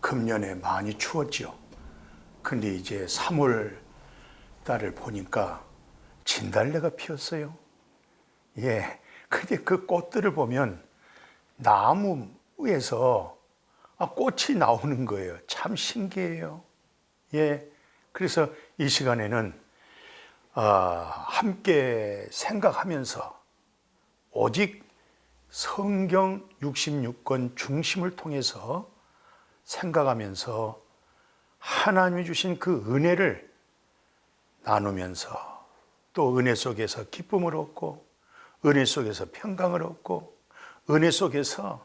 금년에 많이 추웠죠. 근데 이제 3월 달을 보니까 진달래가 피었어요. 예. 근데 그 꽃들을 보면 나무에서 꽃이 나오는 거예요. 참 신기해요. 예. 그래서 이 시간에는 함께 생각하면서 오직 성경 66권 중심을 통해서 생각하면서 하나님이 주신 그 은혜를 나누면서 또 은혜 속에서 기쁨을 얻고 은혜 속에서 평강을 얻고 은혜 속에서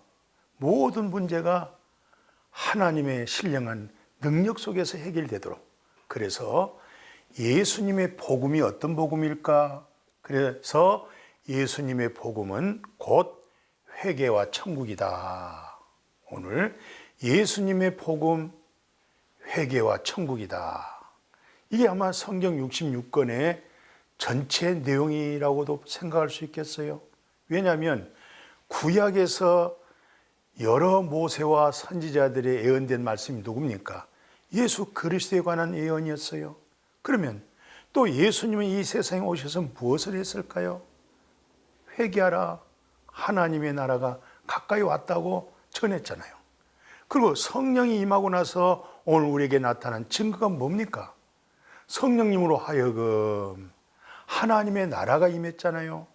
모든 문제가 하나님의 신령한 능력 속에서 해결되도록, 그래서 예수님의 복음이 어떤 복음일까? 그래서 예수님의 복음은 곧 회개와 천국이다. 오늘 예수님의 복음, 회개와 천국이다. 이게 아마 성경 66권의 전체 내용이라고도 생각할 수 있겠어요. 왜냐하면 구약에서 여러 모세와 선지자들의 예언된 말씀이 누굽니까? 예수 그리스도에 관한 예언이었어요. 그러면 또 예수님이 이 세상에 오셔서 무엇을 했을까요? 회개하라, 하나님의 나라가 가까이 왔다고 전했잖아요. 그리고 성령이 임하고 나서 오늘 우리에게 나타난 증거가 뭡니까? 성령님으로 하여금 하나님의 나라가 임했잖아요.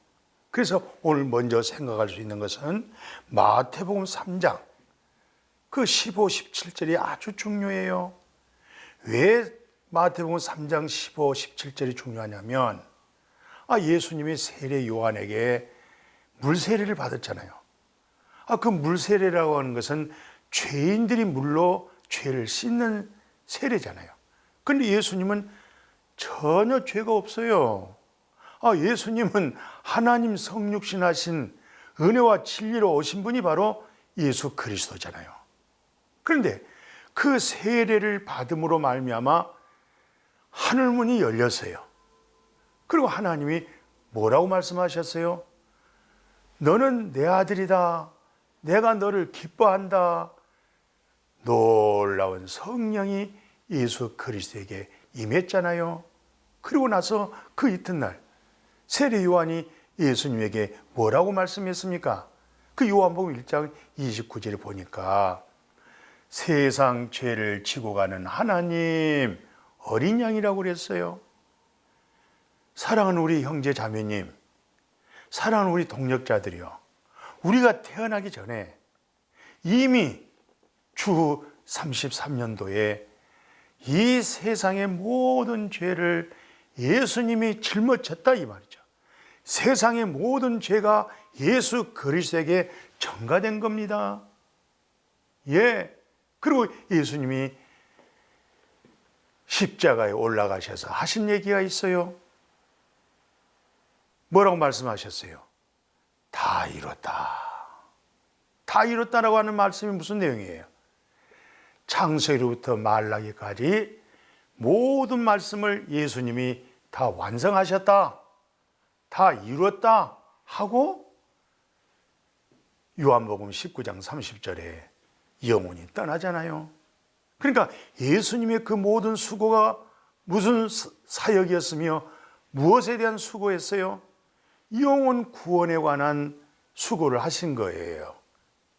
그래서 오늘 먼저 생각할 수 있는 것은 마태복음 3장 그 15, 17절이 아주 중요해요. 왜 마태복음 3장 15, 17절이 중요하냐면 예수님이 세례 요한에게 물세례를 받았잖아요. 그 물세례라고 하는 것은 죄인들이 물로 죄를 씻는 세례잖아요. 그런데 예수님은 전혀 죄가 없어요. 예수님은 하나님 성육신 하신 은혜와 진리로 오신 분이 바로 예수 그리스도잖아요. 그런데 그 세례를 받음으로 말미암아 하늘문이 열렸어요. 그리고 하나님이 뭐라고 말씀하셨어요? 너는 내 아들이다. 내가 너를 기뻐한다. 놀라운 성령이 예수 그리스도에게 임했잖아요. 그리고 나서 그 이튿날 세례 요한이 예수님에게 뭐라고 말씀했습니까? 그 요한복음 1장 29절을 보니까 세상 죄를 지고 가는 하나님 어린 양이라고 그랬어요. 사랑하는 우리 형제 자매님, 사랑하는 우리 동역자들이요, 우리가 태어나기 전에 이미 주 33년도에 이 세상의 모든 죄를 예수님이 짊어졌다 이 말이죠. 세상의 모든 죄가 예수 그리스도에게 전가된 겁니다. 예. 그리고 예수님이 십자가에 올라가셔서 하신 얘기가 있어요. 뭐라고 말씀하셨어요? 다 이뤘다. 다 이뤘다라고 하는 말씀이 무슨 내용이에요? 창세기로부터 말라기까지 모든 말씀을 예수님이 다 완성하셨다, 다 이뤘다 하고 요한복음 19장 30절에 영혼이 떠나잖아요. 그러니까 예수님의 그 모든 수고가 무슨 사역이었으며 무엇에 대한 수고였어요? 영혼 구원에 관한 수고를 하신 거예요.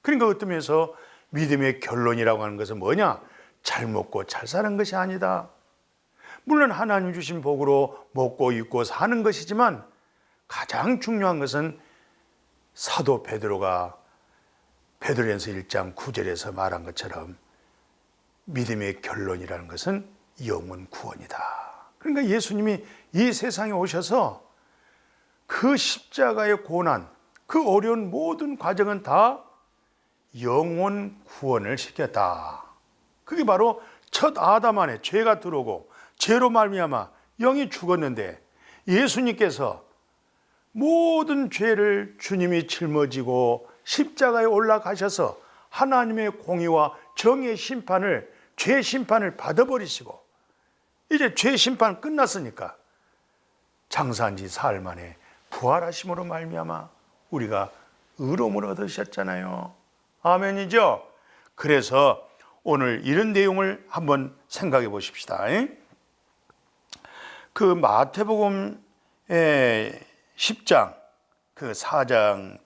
그러니까 어떤 면에서 믿음의 결론이라고 하는 것은 뭐냐? 잘 먹고 잘 사는 것이 아니다. 물론 하나님 주신 복으로 먹고 입고 사는 것이지만 가장 중요한 것은 사도 베드로가 베드로전서 1장 9절에서 말한 것처럼 믿음의 결론이라는 것은 영혼 구원이다. 그러니까 예수님이 이 세상에 오셔서 그 십자가의 고난, 그 어려운 모든 과정은 다 영혼 구원을 시켰다. 그게 바로 첫 아담 안에 죄가 들어오고 죄로 말미암아 영이 죽었는데 예수님께서 모든 죄를 주님이 짊어지고 십자가에 올라가셔서 하나님의 공의와 정의의 심판을, 죄 심판을 받아버리시고 이제 죄 심판 끝났으니까 장사한 지 사흘 만에 부활하심으로 말미암아 우리가 의로움을 얻으셨잖아요. 아멘이죠. 그래서 오늘 이런 내용을 한번 생각해 보십시다. 그 마태복음 10장 그 4장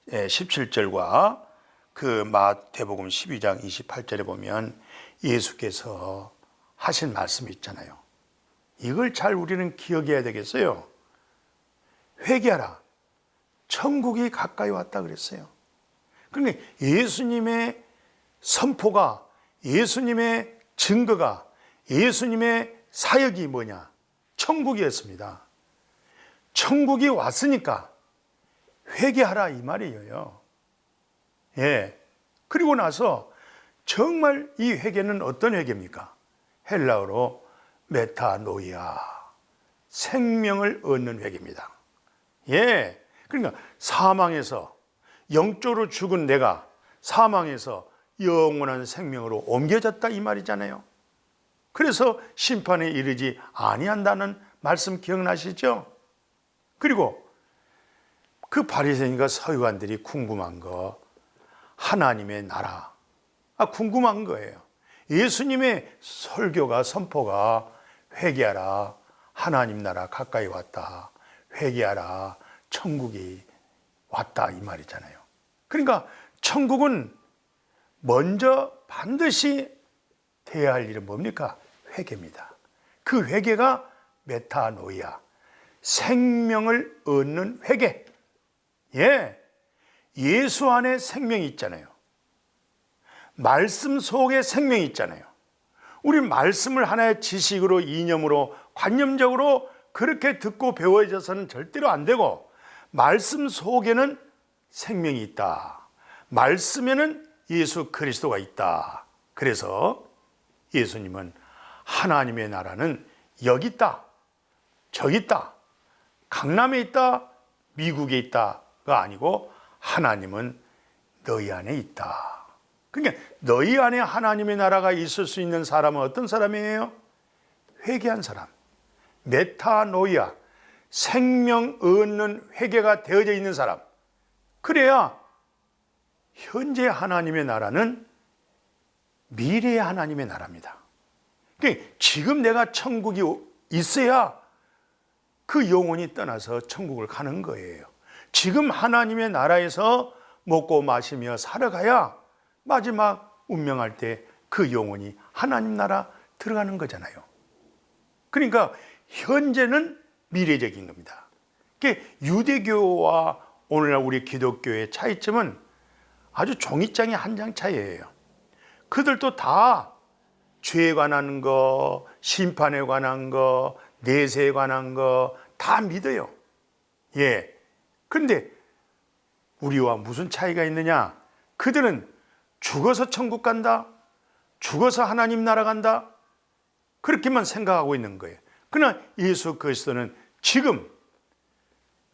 17절과 그 마태복음 12장 28절에 보면 예수께서 하신 말씀이 있잖아요. 이걸 잘 우리는 기억해야 되겠어요. 회개하라. 천국이 가까이 왔다 그랬어요. 그러니까 예수님의 선포가, 예수님의 증거가, 예수님의 사역이 뭐냐? 천국이었습니다. 천국이 왔으니까 회개하라 이 말이에요. 예. 그리고 나서 정말 이 회개는 어떤 회개입니까? 헬라어로 메타노이아, 생명을 얻는 회개입니다. 예. 그러니까 사망에서 영적으로 죽은 내가 사망에서 영원한 생명으로 옮겨졌다 이 말이잖아요. 그래서 심판에 이르지 아니한다는 말씀 기억나시죠? 그리고 그 바리새인과 서기관들이 궁금한 거, 하나님의 나라, 궁금한 거예요. 예수님의 설교가, 선포가 회개하라, 하나님 나라 가까이 왔다, 회개하라, 천국이 왔다 이 말이잖아요. 그러니까 천국은 먼저 반드시 돼야 할 일은 뭡니까? 회개입니다. 그 회개가 메타노이아, 생명을 얻는 회개. 예, 예수 안에 생명이 있잖아요. 말씀 속에 생명이 있잖아요. 우리 말씀을 하나의 지식으로, 이념으로, 관념적으로 그렇게 듣고 배워져서는 절대로 안 되고, 말씀 속에는 생명이 있다. 말씀에는 예수 그리스도가 있다. 그래서 예수님은 하나님의 나라는 여기 있다, 저기 있다, 강남에 있다, 미국에 있다가 아니고 하나님은 너희 안에 있다. 그러니까 너희 안에 하나님의 나라가 있을 수 있는 사람은 어떤 사람이에요? 회개한 사람, 메타노이아, 생명 얻는 회개가 되어져 있는 사람. 그래야 현재 하나님의 나라는 미래의 하나님의 나라입니다. 그러니까 지금 내가 천국이 있어야 그 영혼이 떠나서 천국을 가는 거예요. 지금 하나님의 나라에서 먹고 마시며 살아가야 마지막 운명할 때 그 영혼이 하나님 나라 들어가는 거잖아요. 그러니까 현재는 미래적인 겁니다. 그러니까 유대교와 오늘날 우리 기독교의 차이점은 아주 종이장의 한 장 차이예요. 그들도 다 죄에 관한 거, 심판에 관한 거, 내세에 관한 거 다 믿어요. 예. 그런데 우리와 무슨 차이가 있느냐? 그들은 죽어서 천국 간다, 죽어서 하나님 나라 간다, 그렇게만 생각하고 있는 거예요. 그러나 예수 그리스도는 지금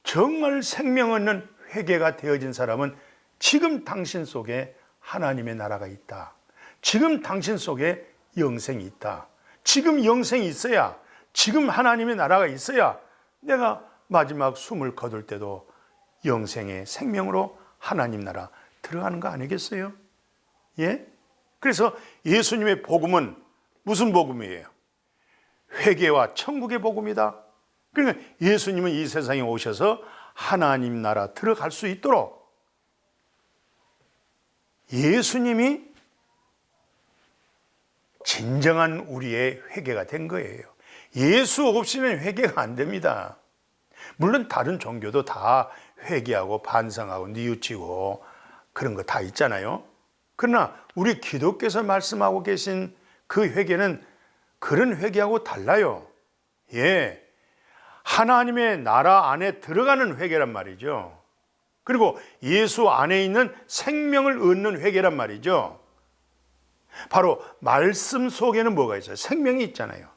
정말 생명 얻는 회개가 되어진 사람은 지금 당신 속에 하나님의 나라가 있다. 지금 당신 속에 영생이 있다. 지금 영생이 있어야, 지금 하나님의 나라가 있어야 내가 마지막 숨을 거둘 때도 영생의 생명으로 하나님 나라 들어가는 거 아니겠어요? 예? 그래서 예수님의 복음은 무슨 복음이에요? 회개와 천국의 복음이다. 그러니까 예수님은 이 세상에 오셔서 하나님 나라 들어갈 수 있도록 예수님이 진정한 우리의 회개가 된 거예요. 예수 없이는 회개가 안 됩니다. 물론 다른 종교도 다 회개하고 반성하고 뉘우치고 그런 거 다 있잖아요. 그러나 우리 기독교에서 말씀하고 계신 그 회개는 그런 회개하고 달라요. 예, 하나님의 나라 안에 들어가는 회개란 말이죠. 그리고 예수 안에 있는 생명을 얻는 회개란 말이죠. 바로 말씀 속에는 뭐가 있어요? 생명이 있잖아요.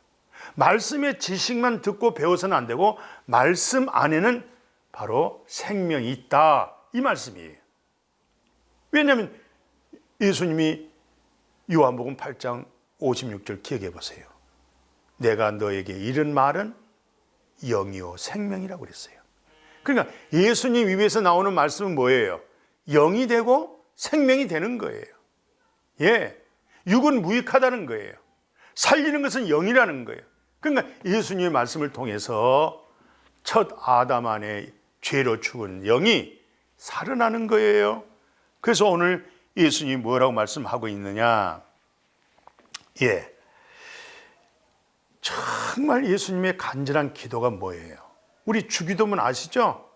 말씀의 지식만 듣고 배워서는 안 되고 말씀 안에는 바로 생명이 있다, 이 말씀이에요. 왜냐하면 예수님이 요한복음 8장 56절 기억해 보세요. 내가 너에게 이른 말은 영이요 생명이라고 그랬어요. 그러니까 예수님 입에서 나오는 말씀은 뭐예요? 영이 되고 생명이 되는 거예요. 예, 육은 무익하다는 거예요. 살리는 것은 영이라는 거예요. 그러니까 예수님의 말씀을 통해서 첫 아담 안에 죄로 죽은 영이 살아나는 거예요. 그래서 오늘 예수님이 뭐라고 말씀하고 있느냐? 정말 예수님의 간절한 기도가 뭐예요? 우리 주기도문 아시죠?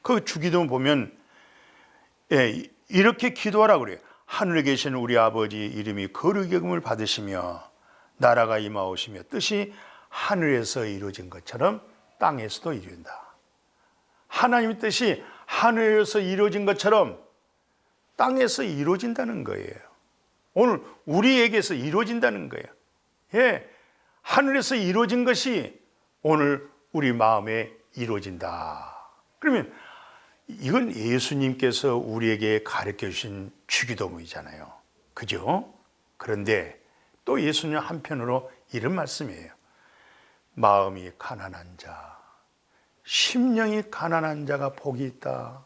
그 주기도문 보면 이렇게 기도하라고 그래요. 하늘에 계신 우리 아버지 이름이 거룩히 여김을 받으시며 나라가 임하오시며 뜻이 하늘에서 이루어진 것처럼 땅에서도 이룬다. 하나님의 뜻이 하늘에서 이루어진 것처럼 땅에서 이루어진다는 거예요. 오늘 우리에게서 이루어진다는 거예요. 하늘에서 이루어진 것이 오늘 우리 마음에 이루어진다. 그러면 이건 예수님께서 우리에게 가르쳐 주신 주기도문이잖아요. 그죠? 그런데 또 예수님 한편으로 이런 말씀이에요. 마음이 가난한 자, 심령이 가난한 자가 복이 있다.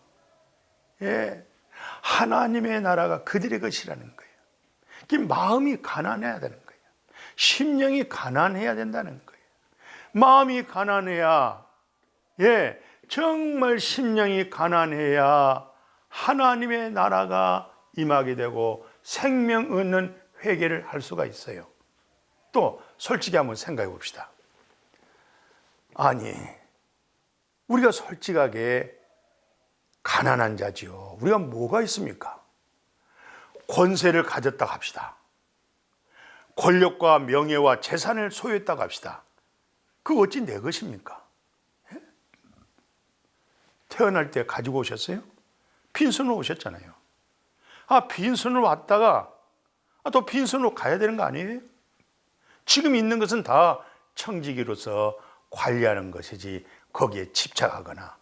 하나님의 나라가 그들의 것이라는 거예요. 마음이 가난해야 되는 거예요. 심령이 가난해야 된다는 거예요. 마음이 가난해야, 정말 심령이 가난해야 하나님의 나라가 임하게 되고 생명 얻는 회개를 할 수가 있어요. 또 솔직히 한번 생각해 봅시다. 아니, 우리가 솔직하게 가난한 자지요. 우리가 뭐가 있습니까? 권세를 가졌다고 합시다. 권력과 명예와 재산을 소유했다고 합시다. 그거 어찌 내 것입니까? 태어날 때 가지고 오셨어요? 빈손으로 오셨잖아요. 빈손으로 왔다가 또 빈손으로 가야 되는 거 아니에요? 지금 있는 것은 다 청지기로서 관리하는 것이지 거기에 집착하거나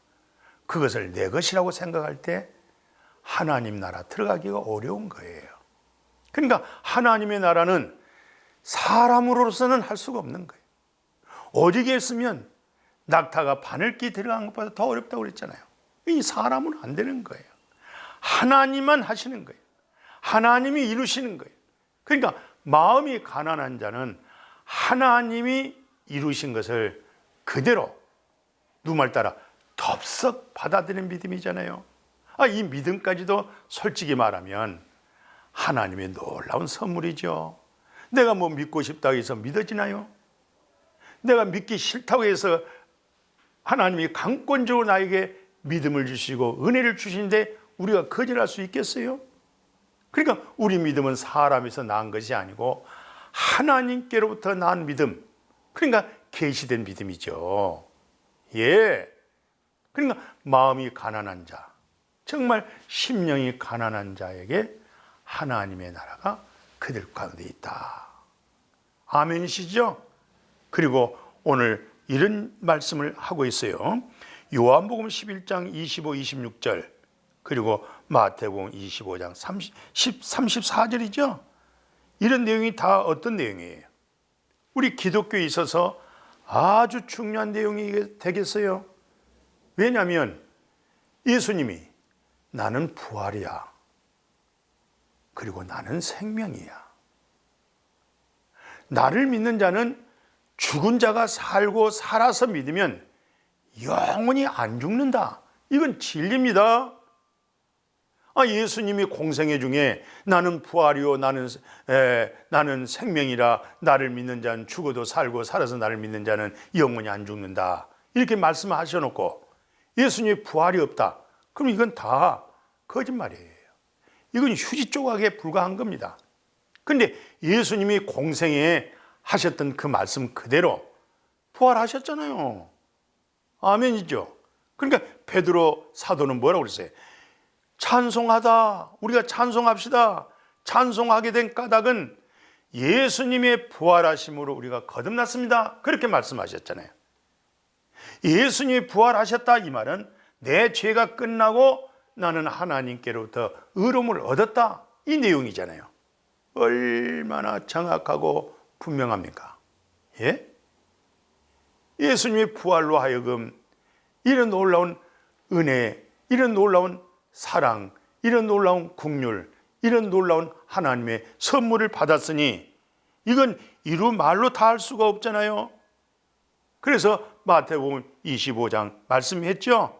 그것을 내 것이라고 생각할 때 하나님 나라 들어가기가 어려운 거예요. 그러니까 하나님의 나라는 사람으로서는 할 수가 없는 거예요. 어디에 있으면 낙타가 바늘기 들어간 것보다 더 어렵다고 그랬잖아요. 이 사람은 안 되는 거예요. 하나님만 하시는 거예요. 하나님이 이루시는 거예요. 그러니까 마음이 가난한 자는 하나님이 이루신 것을 그대로 누말 따라 덥석 받아들이는 믿음이잖아요. 이 믿음까지도 솔직히 말하면 하나님의 놀라운 선물이죠. 내가 뭐 믿고 싶다고 해서 믿어지나요? 내가 믿기 싫다고 해서 하나님이 강권적으로 나에게 믿음을 주시고 은혜를 주시는데 우리가 거절할 수 있겠어요? 그러니까 우리 믿음은 사람에서 난 것이 아니고 하나님께로부터 난 믿음, 그러니까 계시된 믿음이죠. 그러니까 마음이 가난한 자, 정말 심령이 가난한 자에게 하나님의 나라가 그들 가운데 있다. 아멘이시죠? 그리고 오늘 이런 말씀을 하고 있어요. 요한복음 11장 25, 26절 그리고 마태복음 25장 34절이죠. 이런 내용이 다 어떤 내용이에요? 우리 기독교에 있어서 아주 중요한 내용이 되겠어요. 왜냐하면 예수님이 나는 부활이야. 그리고 나는 생명이야. 나를 믿는 자는 죽은 자가 살고 살아서 믿으면 영원히 안 죽는다. 이건 진리입니다. 예수님이 공생애 중에 나는 부활이요 나는 생명이라 나를 믿는 자는 죽어도 살고 살아서 나를 믿는 자는 영원히 안 죽는다. 이렇게 말씀하셔놓고 예수님이 부활이 없다. 그럼 이건 다 거짓말이에요. 이건 휴지 조각에 불과한 겁니다. 그런데 예수님이 공생애에 하셨던 그 말씀 그대로 부활하셨잖아요. 아멘이죠. 그러니까 베드로 사도는 뭐라고 그랬어요? 찬송하다. 우리가 찬송합시다. 찬송하게 된 까닭은 예수님의 부활하심으로 우리가 거듭났습니다. 그렇게 말씀하셨잖아요. 예수님이 부활하셨다 이 말은 내 죄가 끝나고 나는 하나님께로부터 의로움을 얻었다 이 내용이잖아요. 얼마나 정확하고 분명합니까? 예수님의 부활로 하여금 이런 놀라운 은혜, 이런 놀라운 사랑, 이런 놀라운 긍휼, 이런 놀라운 하나님의 선물을 받았으니 이건 이루 말로 다 할 수가 없잖아요. 그래서 마태복음 25장 말씀했죠.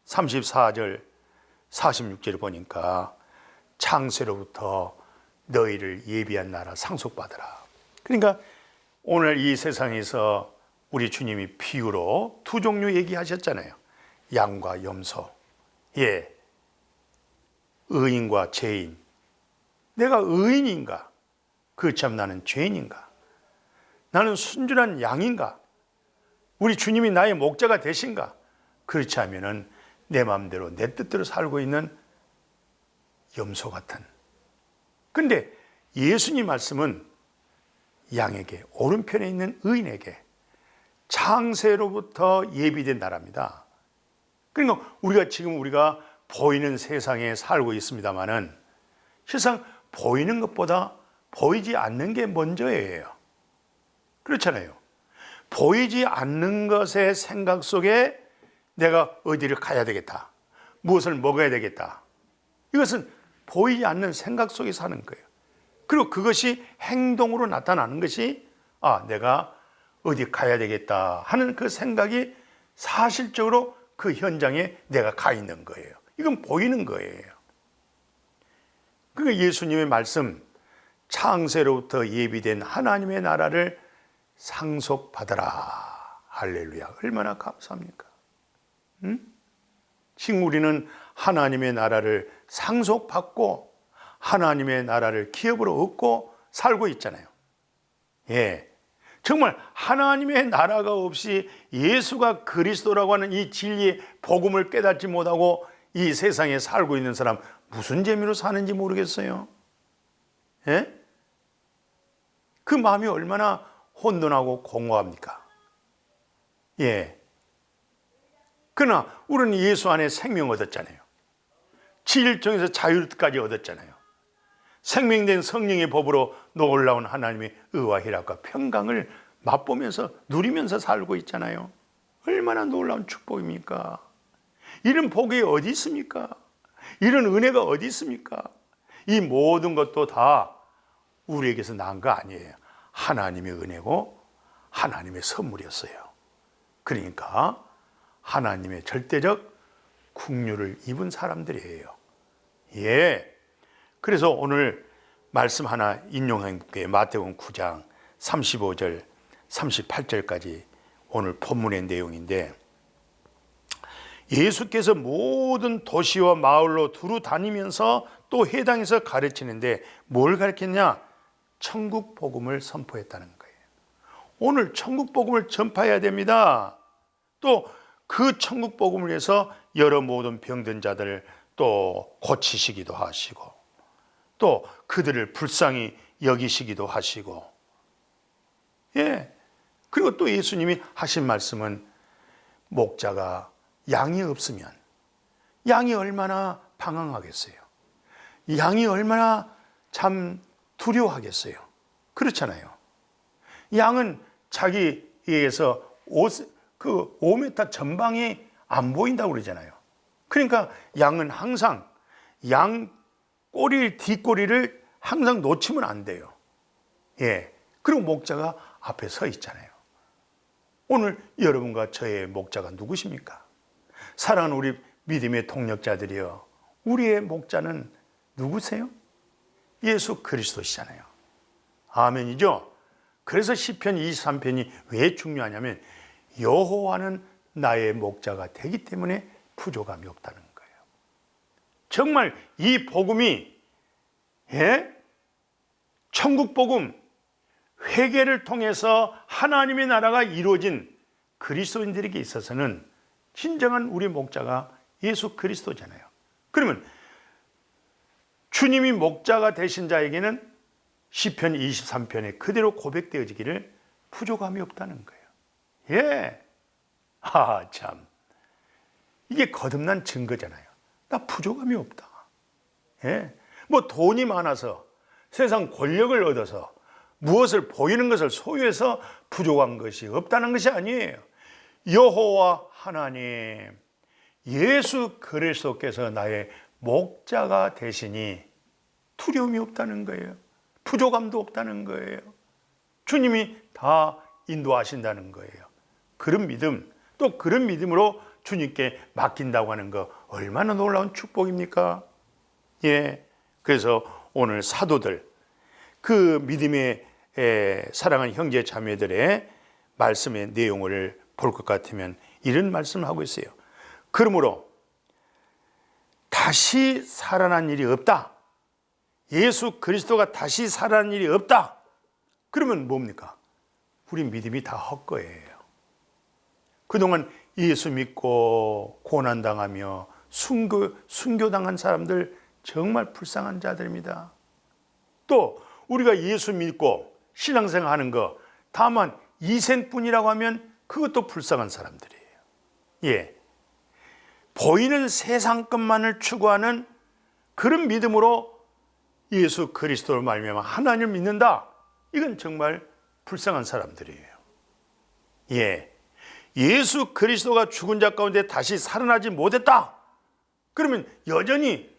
34절 46절 보니까 창세로부터 너희를 예비한 나라 상속받으라. 그러니까 오늘 이 세상에서 우리 주님이 비유로 두 종류 얘기하셨잖아요. 양과 염소. 예, 의인과 죄인. 내가 의인인가? 그렇지 않으면 나는 죄인인가? 나는 순전한 양인가? 우리 주님이 나의 목자가 되신가? 그렇지 않으면 내 마음대로 내 뜻대로 살고 있는 염소 같은. 근데 예수님 말씀은 양에게, 오른편에 있는 의인에게 창세로부터 예비된 나라입니다. 그러니까 우리가 보이는 세상에 살고 있습니다만은 실상 보이는 것보다 보이지 않는 게 먼저예요. 그렇잖아요. 보이지 않는 것의 생각 속에 내가 어디를 가야 되겠다, 무엇을 먹어야 되겠다, 이것은 보이지 않는 생각 속에 사는 거예요. 그리고 그것이 행동으로 나타나는 것이 내가 어디 가야 되겠다 하는 그 생각이 사실적으로 그 현장에 내가 가 있는 거예요. 이건 보이는 거예요. 그러니까 예수님의 말씀, 창세로부터 예비된 하나님의 나라를 상속받으라. 할렐루야. 얼마나 감사합니까? 지금 우리는 하나님의 나라를 상속받고 하나님의 나라를 기업으로 얻고 살고 있잖아요. 예, 정말 하나님의 나라가 없이 예수가 그리스도라고 하는 이 진리의 복음을 깨닫지 못하고 이 세상에 살고 있는 사람 무슨 재미로 사는지 모르겠어요. 예? 그 마음이 얼마나 혼돈하고 공허합니까? 예. 그러나 우리는 예수 안에 생명 얻었잖아요. 질정에서 자유까지 얻었잖아요. 생명된 성령의 법으로 놀라운 하나님의 의와 희락과 평강을 맛보면서 누리면서 살고 있잖아요. 얼마나 놀라운 축복입니까? 이런 복이 어디 있습니까? 이런 은혜가 어디 있습니까? 이 모든 것도 다 우리에게서 난 거 아니에요. 하나님의 은혜고 하나님의 선물이었어요. 그러니까 하나님의 절대적 긍휼을 입은 사람들이에요. 예. 그래서 오늘 말씀 하나 인용해 볼게요. 마태복음 9장 35절 38절까지 오늘 본문의 내용인데, 예수께서 모든 도시와 마을로 두루 다니면서 또 회당에서 가르치는데 뭘 가르쳤냐? 천국 복음을 선포했다는 거예요. 오늘 천국 복음을 전파해야 됩니다. 또 그 천국 복음을 위해서 여러 모든 병든 자들을 또 고치시기도 하시고 또 그들을 불쌍히 여기시기도 하시고, 예. 그리고 또 예수님이 하신 말씀은 목자가 양이 없으면 양이 얼마나 방황하겠어요. 양이 얼마나 참 두려워하겠어요. 그렇잖아요. 양은 자기에게서 5m 전방이 안 보인다고 그러잖아요. 그러니까 양은 항상 양 꼬리, 뒷꼬리를 항상 놓치면 안 돼요. 예. 그리고 목자가 앞에 서 있잖아요. 오늘 여러분과 저의 목자가 누구십니까? 사랑하는 우리 믿음의 동력자들이여, 우리의 목자는 누구세요? 예수 그리스도시잖아요. 아멘이죠? 그래서 시편 23편이 왜 중요하냐면 여호와는 나의 목자가 되기 때문에 부족함이 없다는 거예요. 정말 이 복음이, 예? 천국 복음, 회개를 통해서 하나님의 나라가 이루어진 그리스도인들에게 있어서는 진정한 우리 목자가 예수 그리스도잖아요. 그러면 주님이 목자가 되신 자에게는 시편 23편에 그대로 고백되어지기를 부족함이 없다는 거예요. 예. 참. 이게 거듭난 증거잖아요. 나 부족함이 없다. 예. 뭐 돈이 많아서 세상 권력을 얻어서 무엇을 보이는 것을 소유해서 부족한 것이 없다는 것이 아니에요. 여호와 하나님, 예수 그리스도께서 나의 목자가 되시니 두려움이 없다는 거예요. 부족함도 없다는 거예요. 주님이 다 인도하신다는 거예요. 그런 믿음, 또 그런 믿음으로 주님께 맡긴다고 하는 거 얼마나 놀라운 축복입니까? 예. 그래서 오늘 사도들, 그 믿음의 사랑하는 형제 자매들의 말씀의 내용을 볼 것 같으면 이런 말씀을 하고 있어요. 그러므로 다시 살아난 일이 없다. 예수 그리스도가 다시 살아난 일이 없다. 그러면 뭡니까? 우리 믿음이 다 헛거예요. 그동안 예수 믿고 고난당하며 순교당한 사람들 정말 불쌍한 자들입니다. 또 우리가 예수 믿고 신앙생활하는 거 다만 이생뿐이라고 하면 그것도 불쌍한 사람들이에요. 예, 보이는 세상 것만을 추구하는 그런 믿음으로 예수 그리스도를 말미암아 하나님을 믿는다. 이건 정말 불쌍한 사람들이에요. 예, 예수 그리스도가 죽은 자 가운데 다시 살아나지 못했다. 그러면 여전히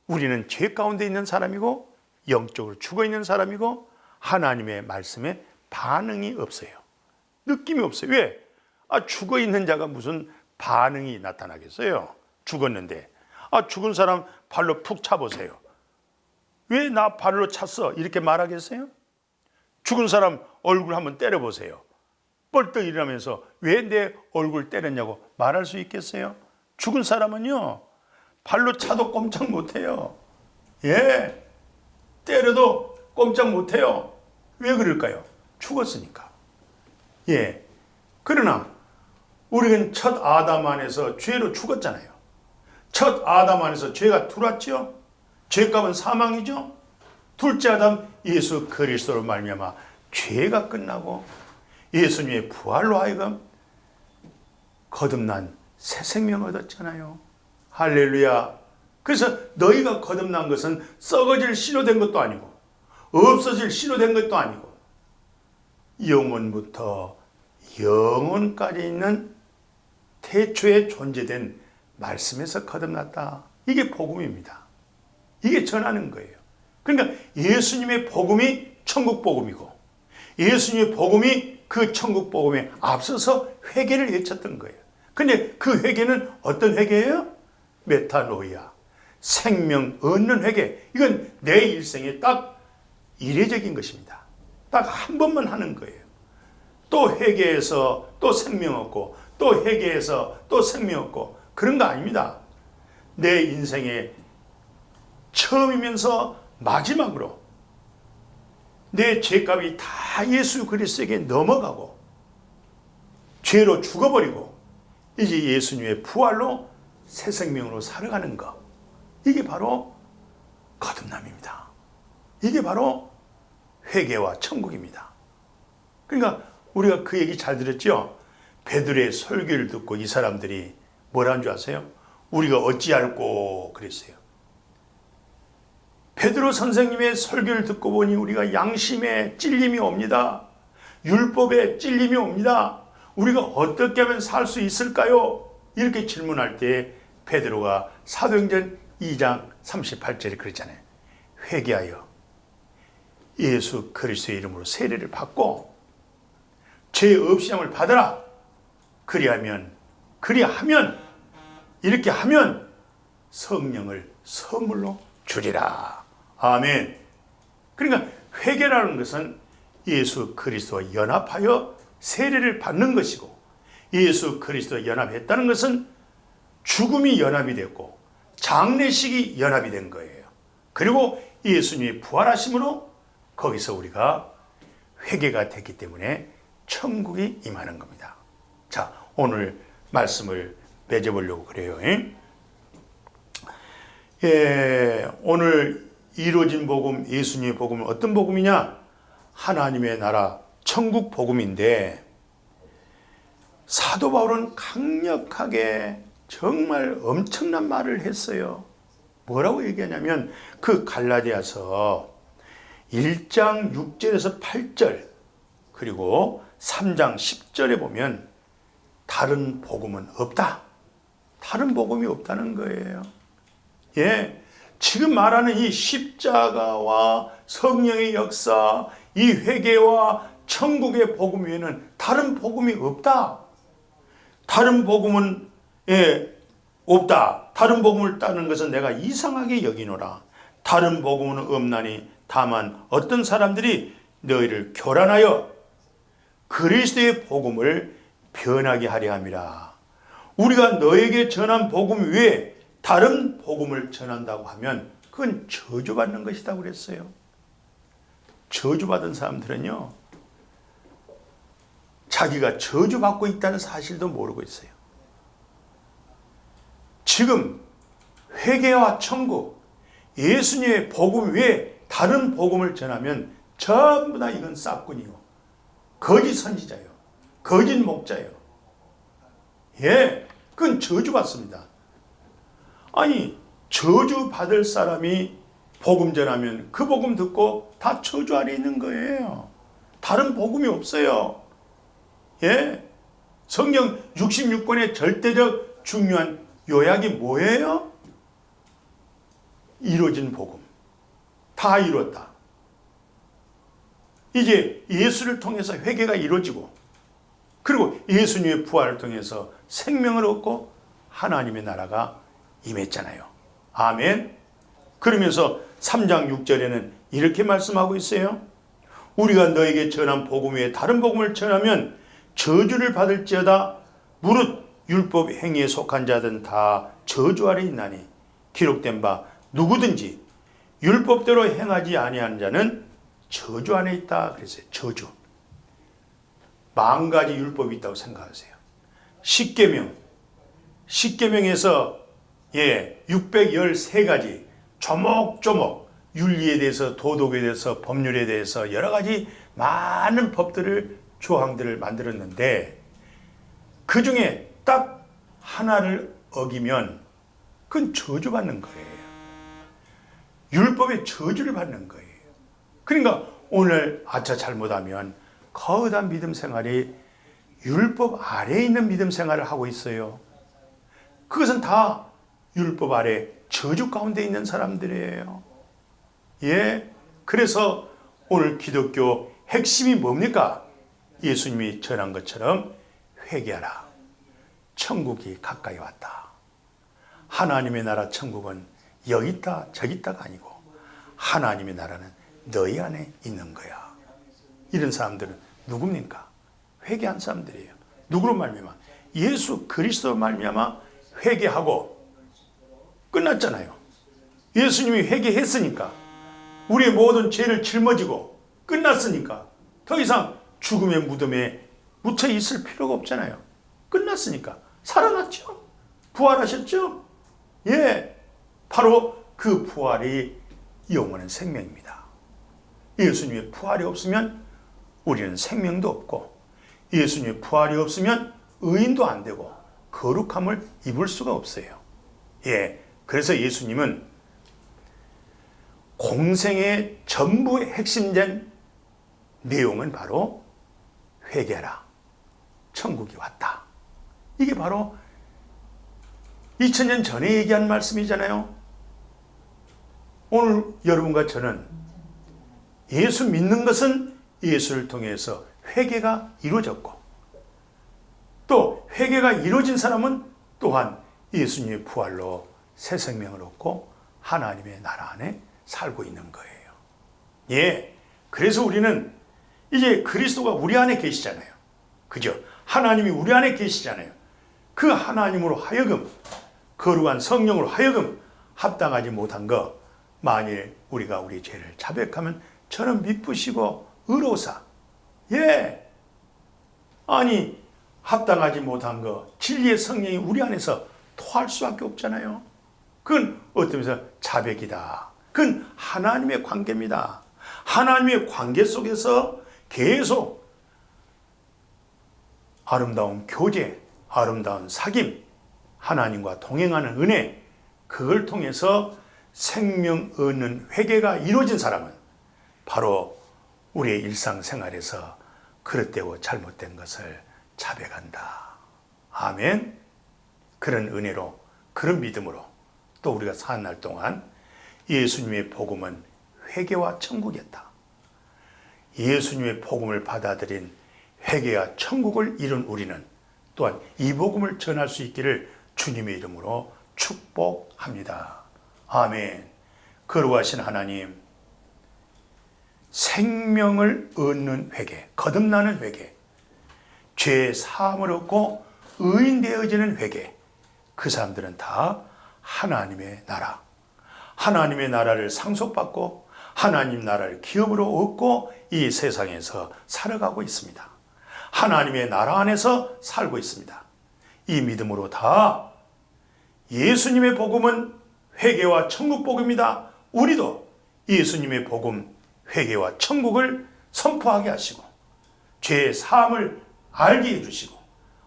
우리는 죄 가운데 있는 사람이고 영적으로 죽어 있는 사람이고 하나님의 말씀에 반응이 없어요. 느낌이 없어요. 왜? 죽어 있는 자가 무슨 반응이 나타나겠어요? 죽었는데. 죽은 사람 발로 푹 차보세요. 왜 나 발로 찼어? 이렇게 말하겠어요? 죽은 사람 얼굴 한번 때려보세요. 뻘떡 일어나면서 왜 내 얼굴 때렸냐고 말할 수 있겠어요? 죽은 사람은요, 발로 차도 꼼짝 못해요. 예, 때려도 꼼짝 못해요. 왜 그럴까요? 죽었으니까. 예, 그러나 우리는 첫 아담 안에서 죄로 죽었잖아요. 첫 아담 안에서 죄가 들어왔죠. 죄값은 사망이죠. 둘째 아담 예수 그리스도로 말미암아 죄가 끝나고 예수님의 부활로 하여금 거듭난 새 생명을 얻었잖아요. 할렐루야. 그래서 너희가 거듭난 것은 썩어질 씨로 된 것도 아니고 없어질 씨로 된 것도 아니고 영원부터 영원까지 있는 태초에 존재된 말씀에서 거듭났다. 이게 복음입니다. 이게 전하는 거예요. 그러니까 예수님의 복음이 천국 복음이고 예수님의 복음이 그 천국 복음에 앞서서 회개를 외쳤던 거예요. 근데 그 회개는 어떤 회개예요? 메타노이아, 생명 얻는 회개. 이건 내 일생에 딱 이례적인 것입니다. 딱 한 번만 하는 거예요. 또 회개해서 또 생명 얻고 또 회개해서 또 생명 얻고 그런 거 아닙니다. 내 인생의 처음이면서 마지막으로 내 죄값이 다 예수 그리스도에게 넘어가고 죄로 죽어버리고 이제 예수님의 부활로 새 생명으로 살아가는 것. 이게 바로 거듭남입니다. 이게 바로 회개와 천국입니다. 그러니까 우리가 그 얘기 잘 들었죠? 베드로의 설교를 듣고 이 사람들이 뭐라는 줄 아세요? 우리가 어찌할꼬 그랬어요. 베드로 선생님의 설교를 듣고 보니 우리가 양심에 찔림이 옵니다. 율법에 찔림이 옵니다. 우리가 어떻게 하면 살 수 있을까요? 이렇게 질문할 때 베드로가 사도행전 2장 38절에 그랬잖아요. 회개하여 예수 그리스도의 이름으로 세례를 받고 죄 없이 함을 받아라. 그리하면 이렇게 하면 성령을 선물로 주리라. 아멘. 그러니까 회개라는 것은 예수 그리스도와 연합하여 세례를 받는 것이고 예수 그리스도와 연합했다는 것은 죽음이 연합이 됐고 장례식이 연합이 된 거예요. 그리고 예수님이 부활하심으로 거기서 우리가 회개가 됐기 때문에 천국이 임하는 겁니다. 자, 오늘 말씀을 맺어보려고 그래요. 오늘 이루어진 복음, 예수님의 복음은 어떤 복음이냐? 하나님의 나라, 천국 복음인데 사도 바울은 강력하게 정말 엄청난 말을 했어요. 뭐라고 얘기하냐면 그 갈라디아서 1장 6절에서 8절 그리고 3장 10절에 보면 다른 복음은 없다. 다른 복음이 없다는 거예요. 예, 지금 말하는 이 십자가와 성령의 역사, 이 회개와 천국의 복음 외에는 다른 복음이 없다. 다른 복음은 없다. 다른 복음을 따르는 것은 내가 이상하게 여기노라. 다른 복음은 없나니 다만 어떤 사람들이 너희를 교란하여 그리스도의 복음을 변하게 하려 함이라. 우리가 너에게 전한 복음 외에 다른 복음을 전한다고 하면 그건 저주받는 것이다 그랬어요. 저주받은 사람들은요, 자기가 저주받고 있다는 사실도 모르고 있어요. 지금 회개와 천국, 예수님의 복음 외에 다른 복음을 전하면 전부 다 이건 싹군이요, 거짓 선지자요, 거짓 목자요. 그건 저주받습니다. 아니, 저주받을 사람이 복음 전하면 그 복음 듣고 다 저주 아래 있는 거예요. 다른 복음이 없어요. 성경 66권의 절대적 중요한 요약이 뭐예요? 이루어진 복음. 다 이루었다. 이제 예수를 통해서 회개가 이루어지고, 그리고 예수님의 부활을 통해서 생명을 얻고 하나님의 나라가 임했잖아요. 아멘. 그러면서 3장 6절에는 이렇게 말씀하고 있어요. 우리가 너에게 전한 복음 외에 다른 복음을 전하면 저주를 받을지어다. 무릇 율법 행위에 속한 자들은 다 저주 아래 있나니 기록된 바 누구든지 율법대로 행하지 아니하는 자는 저주 안에 있다 그랬어요. 저주. 10,000가지 율법이 있다고 생각하세요. 십계명에서 613가지 조목조목 윤리에 대해서, 도덕에 대해서, 법률에 대해서 여러 가지 많은 법들을, 조항들을 만들었는데 그 중에 딱 하나를 어기면 그건 저주받는 거예요. 율법의 저주를 받는 거예요. 그러니까 오늘 아차 잘못하면 거대한 믿음 생활이 율법 아래에 있는 믿음 생활을 하고 있어요. 그것은 다 율법 아래 저주 가운데 있는 사람들이에요. 그래서 오늘 기독교 핵심이 뭡니까? 예수님이 전한 것처럼 회개하라. 천국이 가까이 왔다. 하나님의 나라 천국은 여기 있다 저기 있다가 아니고 하나님의 나라는 너희 안에 있는 거야. 이런 사람들은 누굽니까? 회개한 사람들이에요. 누구로 말미암아? 예수 그리스도로 말미암아 회개하고 끝났잖아요. 예수님이 회개했으니까, 우리의 모든 죄를 짊어지고 끝났으니까 더 이상 죽음의 무덤에 묻혀 있을 필요가 없잖아요. 끝났으니까. 살아났죠. 부활하셨죠. 바로 그 부활이 영원한 생명입니다. 예수님의 부활이 없으면 우리는 생명도 없고, 예수님의 부활이 없으면 의인도 안 되고 거룩함을 입을 수가 없어요. 그래서 예수님은 공생의 전부의 핵심된 내용은 바로 회개하라. 천국이 왔다. 이게 바로 2000년 전에 얘기한 말씀이잖아요. 오늘 여러분과 저는 예수 믿는 것은 예수를 통해서 회개가 이루어졌고, 또 회개가 이루어진 사람은 또한 예수님의 부활로 새 생명을 얻고 하나님의 나라 안에 살고 있는 거예요. 그래서 우리는 이제 그리스도가 우리 안에 계시잖아요. 그죠? 하나님이 우리 안에 계시잖아요. 그 하나님으로 하여금, 거룩한 성령으로 하여금 합당하지 못한 것, 만일 우리가 우리 죄를 자백하면 저는 미쁘시고 의로우사. 아니, 합당하지 못한 것, 진리의 성령이 우리 안에서 토할 수밖에 없잖아요. 그건 어떤 면에서 자백이다. 그건 하나님의 관계입니다. 하나님의 관계 속에서 계속 아름다운 교제, 아름다운 사귐, 하나님과 동행하는 은혜, 그걸 통해서 생명 얻는 회개가 이루어진 사람은 바로 우리의 일상생활에서 그릇되고 잘못된 것을 자백한다. 아멘. 그런 은혜로, 그런 믿음으로 또 우리가 사는 날 동안 예수님의 복음은 회개와 천국이었다. 예수님의 복음을 받아들인 회개와 천국을 이룬 우리는 또한 이 복음을 전할 수 있기를 주님의 이름으로 축복합니다. 아멘. 거룩하신 하나님, 생명을 얻는 회개, 거듭나는 회개, 죄 사함을 얻고 의인 되어지는 회개, 그 사람들은 다 하나님의 나라, 하나님의 나라를 상속받고 하나님 나라를 기업으로 얻고 이 세상에서 살아가고 있습니다. 하나님의 나라 안에서 살고 있습니다. 이 믿음으로 다 예수님의 복음은 회개와 천국 복음이다. 우리도 예수님의 복음, 회개와 천국을 선포하게 하시고 죄의 사함을 알게 해주시고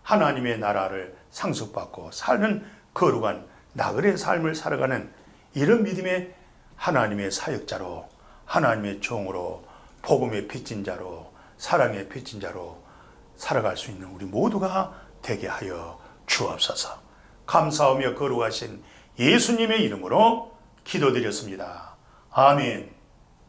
하나님의 나라를 상속받고 사는 거룩한 나그네 삶을 살아가는 이런 믿음의 하나님의 사역자로, 하나님의 종으로, 복음의 빚진 자로, 사랑의 빚진 자로 살아갈 수 있는 우리 모두가 되게 하여 주옵소서. 감사하며 거룩하신 예수님의 이름으로 기도드렸습니다. 아멘.